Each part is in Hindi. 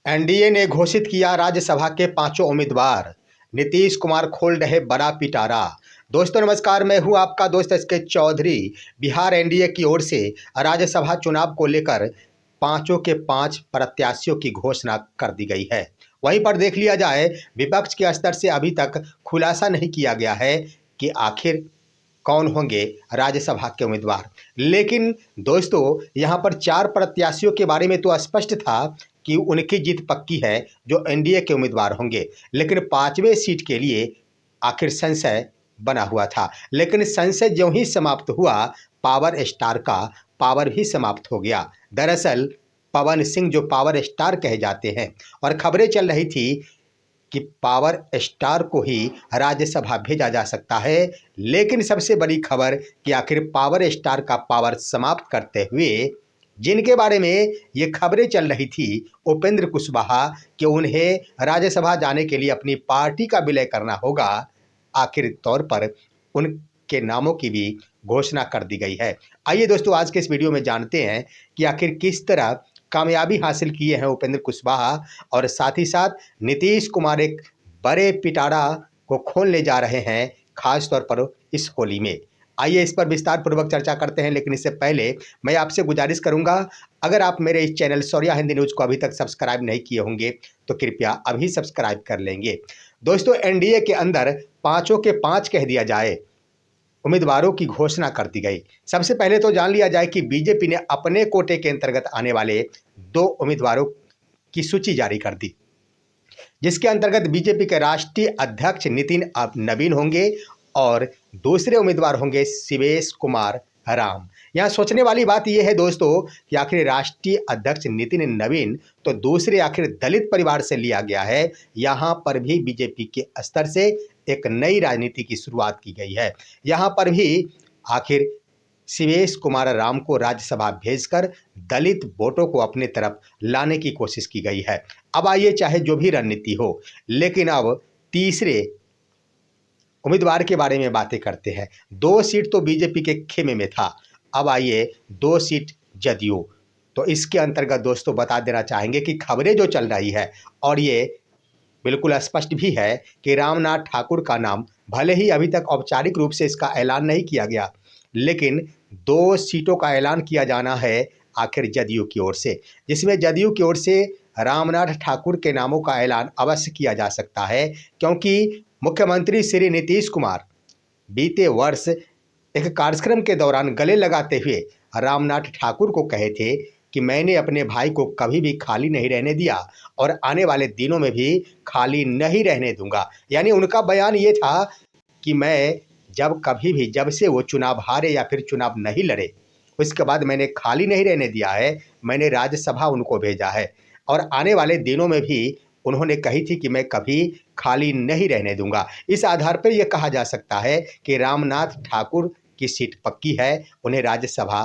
एनडीए ने घोषित किया राज्यसभा के पांचों उम्मीदवार। नीतीश कुमार खोल रहे बड़ा पिटारा। दोस्तों नमस्कार, मैं हूं आपका दोस्त एसके चौधरी। बिहार एनडीए की ओर से राज्यसभा चुनाव को लेकर पांचों के पांच प्रत्याशियों की घोषणा कर दी गई है। वहीं पर देख लिया जाए, विपक्ष के स्तर से अभी तक खुलासा नहीं किया गया है कि आखिर कौन होंगे राज्यसभा के उम्मीदवार। लेकिन दोस्तों, यहां पर चार प्रत्याशियों के बारे में तो स्पष्ट था कि उनकी जीत पक्की है, जो एनडीए के उम्मीदवार होंगे। लेकिन पांचवें सीट के लिए आखिर संशय बना हुआ था। लेकिन संशय ज्यों ही समाप्त हुआ, पावर स्टार का पावर भी समाप्त हो गया। दरअसल पवन सिंह जो पावर स्टार कहे जाते हैं, और खबरें चल रही थी कि पावर स्टार को ही राज्यसभा भेजा जा सकता है। लेकिन सबसे बड़ी खबर कि आखिर पावर स्टार का पावर समाप्त करते हुए जिनके बारे में ये खबरें चल रही थी, उपेंद्र कुशवाहा, कि उन्हें राज्यसभा जाने के लिए अपनी पार्टी का विलय करना होगा, आखिर तौर पर उनके नामों की भी घोषणा कर दी गई है। आइए दोस्तों, आज के इस वीडियो में जानते हैं कि आखिर किस तरह कामयाबी हासिल किए हैं उपेंद्र कुशवाहा, और साथ ही साथ नीतीश कुमार एक बड़े पिटारा को खोलने जा रहे हैं, खास तौर पर इस होली में। आइए इस पर विस्तार पूर्वक चर्चा करते हैं। लेकिन इससे पहले मैं आपसे गुजारिश करूंगा, अगर आप मेरे इस चैनल शौर्या हिंदी न्यूज़ को अभी तक सब्सक्राइब नहीं किए होंगे तो कृपया अभी सब्सक्राइब कर लेंगे। दोस्तों, एनडीए के अंदर पांचों के पांच कह दिया जाए, उम्मीदवारों की घोषणा कर दी गई। सबसे पहले तो जान लिया जाए कि बीजेपी ने अपने कोटे के अंतर्गत आने वाले दो उम्मीदवारों की सूची जारी कर दी, जिसके अंतर्गत बीजेपी के राष्ट्रीय अध्यक्ष नितिन नवीन होंगे और दूसरे उम्मीदवार होंगे शिवेश कुमार राम। यहाँ सोचने वाली बात यह है दोस्तों कि आखिर राष्ट्रीय अध्यक्ष नितिन नवीन तो दूसरे आखिर दलित परिवार से लिया गया है। यहाँ पर भी बीजेपी के स्तर से एक नई राजनीति की शुरुआत की गई है। यहाँ पर भी आखिर शिवेश कुमार राम को राज्यसभा भेजकर दलित वोटों को अपने तरफ लाने की कोशिश की गई है। अब आइए, चाहे जो भी रणनीति हो, लेकिन अब तीसरे उम्मीदवार के बारे में बातें करते हैं। 2 सीट तो बीजेपी के खेमे में था, अब आइए 2 सीट जदयू। तो इसके अंतर्गत दोस्तों बता देना चाहेंगे कि खबरें जो चल रही है, और ये बिल्कुल स्पष्ट भी है कि रामनाथ ठाकुर का नाम, भले ही अभी तक औपचारिक रूप से इसका ऐलान नहीं किया गया, लेकिन 2 सीटों का ऐलान किया जाना है आखिर जदयू की ओर से, जिसमें जदयू की ओर से रामनाथ ठाकुर के नामों का ऐलान अवश्य किया जा सकता है। क्योंकि मुख्यमंत्री श्री नीतीश कुमार बीते वर्ष एक कार्यक्रम के दौरान गले लगाते हुए रामनाथ ठाकुर को कहे थे कि मैंने अपने भाई को कभी भी खाली नहीं रहने दिया और आने वाले दिनों में भी खाली नहीं रहने दूंगा। यानी उनका बयान ये था कि मैं जब कभी भी, जब से वो चुनाव हारे या फिर चुनाव नहीं लड़े, उसके बाद मैंने खाली नहीं रहने दिया है, मैंने राज्यसभा उनको भेजा है, और आने वाले दिनों में भी उन्होंने कही थी कि मैं कभी खाली नहीं रहने दूंगा। इस आधार पर यह कहा जा सकता है कि रामनाथ ठाकुर की सीट पक्की है, उन्हें राज्यसभा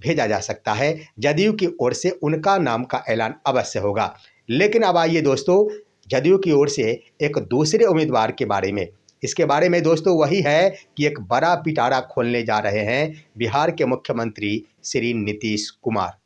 भेजा जा सकता है। जदयू की ओर से उनका नाम का ऐलान अवश्य होगा। लेकिन अब आइए दोस्तों, जदयू की ओर से एक दूसरे उम्मीदवार के बारे में। इसके बारे में दोस्तों वही है कि एक बड़ा पिटारा खोलने जा रहे हैं बिहार के मुख्यमंत्री श्री नीतीश कुमार।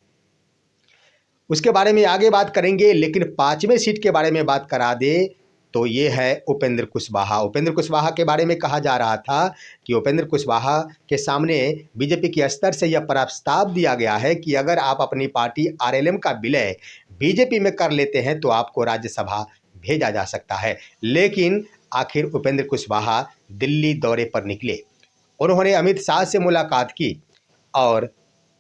उसके बारे में आगे बात करेंगे, लेकिन पांचवें सीट के बारे में बात करा दे तो ये है उपेंद्र कुशवाहा। उपेंद्र कुशवाहा के बारे में कहा जा रहा था कि उपेंद्र कुशवाहा के सामने बीजेपी के स्तर से यह प्रस्ताव दिया गया है कि अगर आप अपनी पार्टी आरएलएम का विलय बीजेपी में कर लेते हैं तो आपको राज्यसभा भेजा जा सकता है। लेकिन आखिर उपेंद्र कुशवाहा दिल्ली दौरे पर निकले, उन्होंने अमित शाह से मुलाकात की और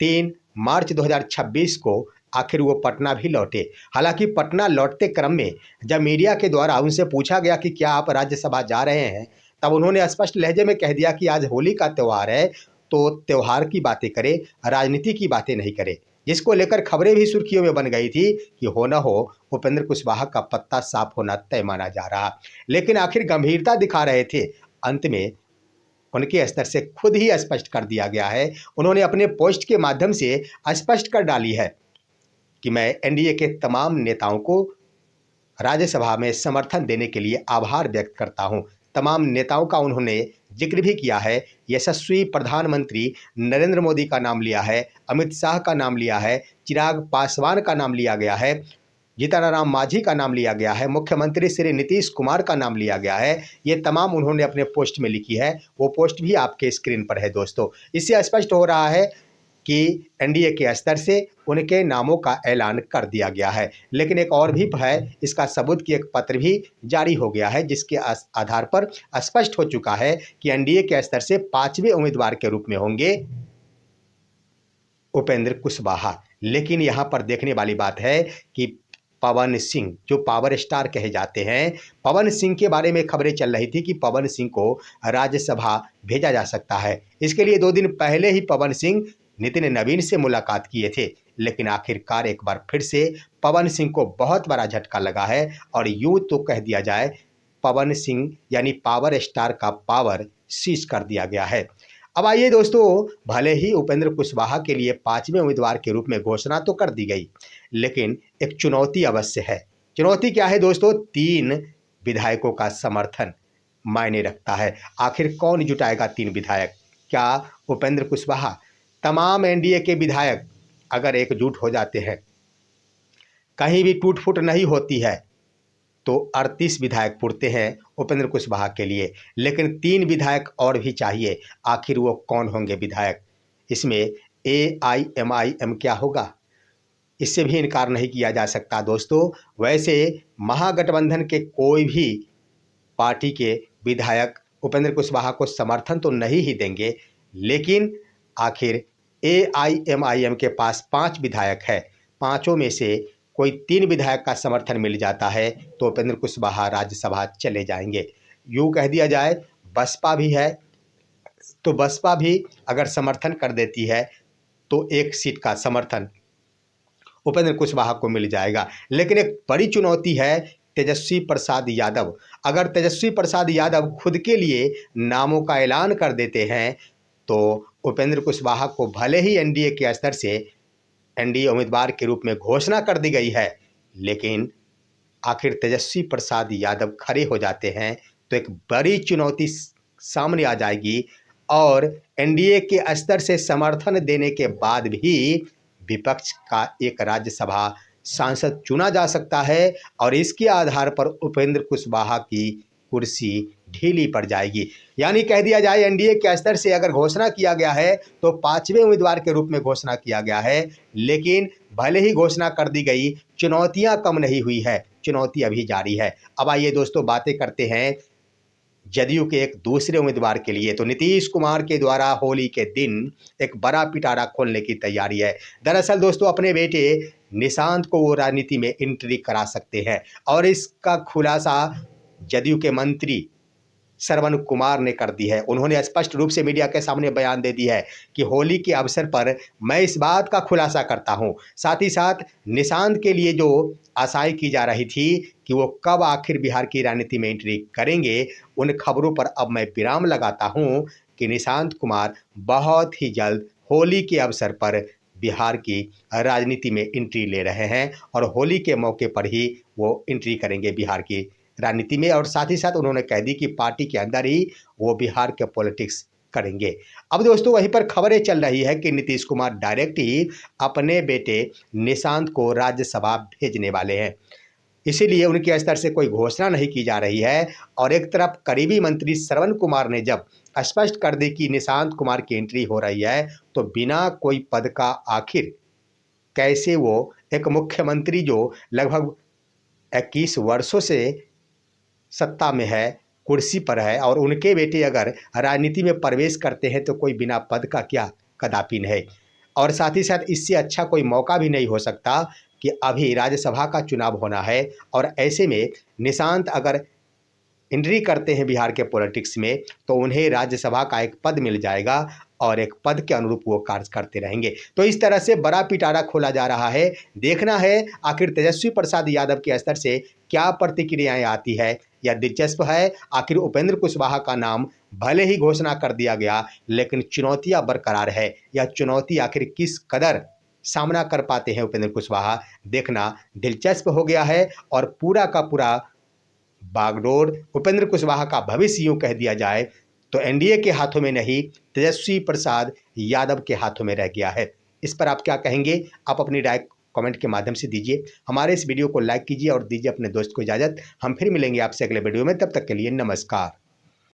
3 मार्च 2026 को आखिर वो पटना भी लौटे। हालांकि पटना लौटते क्रम में जब मीडिया के द्वारा उनसे पूछा गया कि क्या आप राज्यसभा जा रहे हैं, तब उन्होंने स्पष्ट लहजे में कह दिया कि आज होली का त्यौहार है, तो त्यौहार की बातें करें, राजनीति की बातें नहीं करें। जिसको लेकर खबरें भी सुर्खियों में बन गई थी कि हो न हो उपेंद्र कुशवाहा का पत्ता साफ होना तय माना जा रहा। लेकिन आखिर गंभीरता दिखा रहे थे, अंत में उनके स्तर से खुद ही स्पष्ट कर दिया गया है। उन्होंने अपने पोस्ट के माध्यम से स्पष्ट कर डाली है कि मैं एनडीए के तमाम नेताओं को राज्यसभा में समर्थन देने के लिए आभार व्यक्त करता हूं। तमाम नेताओं का उन्होंने जिक्र भी किया है। यशस्वी प्रधानमंत्री नरेंद्र मोदी का नाम लिया है, अमित शाह का नाम लिया है, चिराग पासवान का नाम लिया गया है, जीतन मांझी का नाम लिया गया है, मुख्यमंत्री श्री नीतीश कुमार का नाम लिया गया है। ये तमाम उन्होंने अपने पोस्ट में लिखी है, वो पोस्ट भी आपके स्क्रीन पर है दोस्तों। इससे स्पष्ट हो रहा है कि एनडीए के स्तर से उनके नामों का ऐलान कर दिया गया है। लेकिन एक और भी है, इसका सबूत की एक पत्र भी जारी हो गया है, जिसके आधार पर स्पष्ट हो चुका है कि एनडीए के स्तर से 5वें उम्मीदवार के रूप में होंगे उपेंद्र कुशवाहा। लेकिन यहाँ पर देखने वाली बात है कि पवन सिंह, जो पावर स्टार कहे जाते हैं, पवन सिंह के बारे में खबरें चल रही थी कि पवन सिंह को राज्यसभा भेजा जा सकता है। इसके लिए 2 दिन पहले ही पवन सिंह नितिन नवीन से मुलाकात किए थे। लेकिन आखिरकार एक बार फिर से पवन सिंह को बहुत बड़ा झटका लगा है और यूं तो कह दिया जाए पवन सिंह यानी पावर स्टार का पावर सीज कर दिया गया है। अब आइए दोस्तों, भले ही उपेंद्र कुशवाहा के लिए 5वें उम्मीदवार के रूप में घोषणा तो कर दी गई, लेकिन एक चुनौती अवश्य है। चुनौती क्या है दोस्तों? 3 विधायकों का समर्थन मायने रखता है। आखिर कौन जुटाएगा 3 विधायक? क्या उपेंद्र कुशवाहा? तमाम एनडीए के विधायक अगर एकजुट हो जाते हैं, कहीं भी टूट फूट नहीं होती है, तो 38 विधायक पुरते हैं उपेंद्र कुशवाहा के लिए। लेकिन 3 विधायक और भी चाहिए। आखिर वो कौन होंगे विधायक? इसमें एआईएमआईएम क्या होगा? इससे भी इनकार नहीं किया जा सकता दोस्तों। वैसे महागठबंधन के कोई भी पार्टी के विधायक उपेंद्र कुशवाहा को समर्थन तो नहीं ही देंगे, लेकिन आखिर एआईएमआईएम के पास 5 विधायक है। 5 में से कोई 3 विधायक का समर्थन मिल जाता है तो उपेंद्र कुशवाहा राज्यसभा चले जाएंगे। यूँ कह दिया जाए बसपा भी है, तो बसपा भी अगर समर्थन कर देती है तो 1 सीट का समर्थन उपेंद्र कुशवाहा को मिल जाएगा। लेकिन एक बड़ी चुनौती है तेजस्वी प्रसाद यादव। अगर तेजस्वी प्रसाद यादव खुद के लिए नामों का ऐलान कर देते हैं तो उपेंद्र कुशवाहा को भले ही एनडीए के स्तर से एनडीए उम्मीदवार के रूप में घोषणा कर दी गई है, लेकिन आखिर तेजस्वी प्रसाद यादव खड़े हो जाते हैं तो एक बड़ी चुनौती सामने आ जाएगी और एनडीए के स्तर से समर्थन देने के बाद भी विपक्ष का एक राज्यसभा सांसद चुना जा सकता है और इसके आधार पर उपेंद्र कुशवाहा की कुर्सी ढीली पड़ जाएगी। यानी कह दिया जाए एनडीए के स्तर से अगर घोषणा किया गया है तो 5वें उम्मीदवार के रूप में घोषणा किया गया है, लेकिन भले ही घोषणा कर दी गई, चुनौतियां कम नहीं हुई है, चुनौती अभी जारी है। अब आइए दोस्तों बातें करते हैं जदयू के एक दूसरे उम्मीदवार के लिए। तो नीतीश कुमार के द्वारा होली के दिन एक बड़ा पिटारा खोलने की तैयारी है। दरअसल दोस्तों अपने बेटे निशांत को वो राजनीति में एंट्री करा सकते हैं और इसका खुलासा जदयू के मंत्री श्रवण कुमार ने कर दी है। उन्होंने स्पष्ट रूप से मीडिया के सामने बयान दे दी है कि होली के अवसर पर मैं इस बात का खुलासा करता हूं, साथ ही साथ निशांत के लिए जो आशाएं की जा रही थी कि वो कब आखिर बिहार की राजनीति में एंट्री करेंगे, उन खबरों पर अब मैं विराम लगाता हूं कि निशांत कुमार बहुत ही जल्द होली के अवसर पर बिहार की राजनीति में एंट्री ले रहे हैं और होली के मौके पर ही वो एंट्री करेंगे बिहार की राजनीति में। और साथ ही साथ उन्होंने कह दी कि पार्टी के अंदर ही वो बिहार के पॉलिटिक्स करेंगे। अब दोस्तों वहीं पर खबरें चल रही है कि नीतीश कुमार डायरेक्ट ही अपने बेटे निशांत को राज्यसभा भेजने वाले हैं, इसीलिए उनके स्तर से कोई घोषणा नहीं की जा रही है। और एक तरफ करीबी मंत्री श्रवण कुमार ने जब स्पष्ट कर दी कि निशांत कुमार की एंट्री हो रही है तो बिना कोई पद का आखिर कैसे वो एक मुख्यमंत्री जो लगभग 21 वर्षों से सत्ता में है, कुर्सी पर है, और उनके बेटे अगर राजनीति में प्रवेश करते हैं तो कोई बिना पद का क्या, कदापि नहीं। और साथ ही साथ इससे अच्छा कोई मौका भी नहीं हो सकता कि अभी राज्यसभा का चुनाव होना है और ऐसे में निशांत अगर एंट्री करते हैं बिहार के पॉलिटिक्स में तो उन्हें राज्यसभा का एक पद मिल जाएगा और एक पद के अनुरूप वो कार्य करते रहेंगे। तो इस तरह से बड़ा पिटारा खोला जा रहा है। देखना है आखिर तेजस्वी प्रसाद यादव के स्तर से क्या प्रतिक्रियाएं आती है। यह दिलचस्प है। आखिर उपेंद्र कुशवाहा का नाम भले ही घोषणा कर दिया गया, लेकिन चुनौतियां बरकरार है। यह चुनौती आखिर किस कदर सामना कर पाते हैं उपेंद्र कुशवाहा, देखना दिलचस्प हो गया है। और पूरा का पूरा बागडोर उपेंद्र कुशवाहा का भविष्य यूँ कह दिया जाए तो एनडीए के हाथों में नहीं, तेजस्वी प्रसाद यादव के हाथों में रह गया है। इस पर आप क्या कहेंगे? आप अपनी राय कमेंट के माध्यम से दीजिए। हमारे इस वीडियो को लाइक कीजिए और दीजिए अपने दोस्त को इजाज़त। हम फिर मिलेंगे आपसे अगले वीडियो में, तब तक के लिए नमस्कार।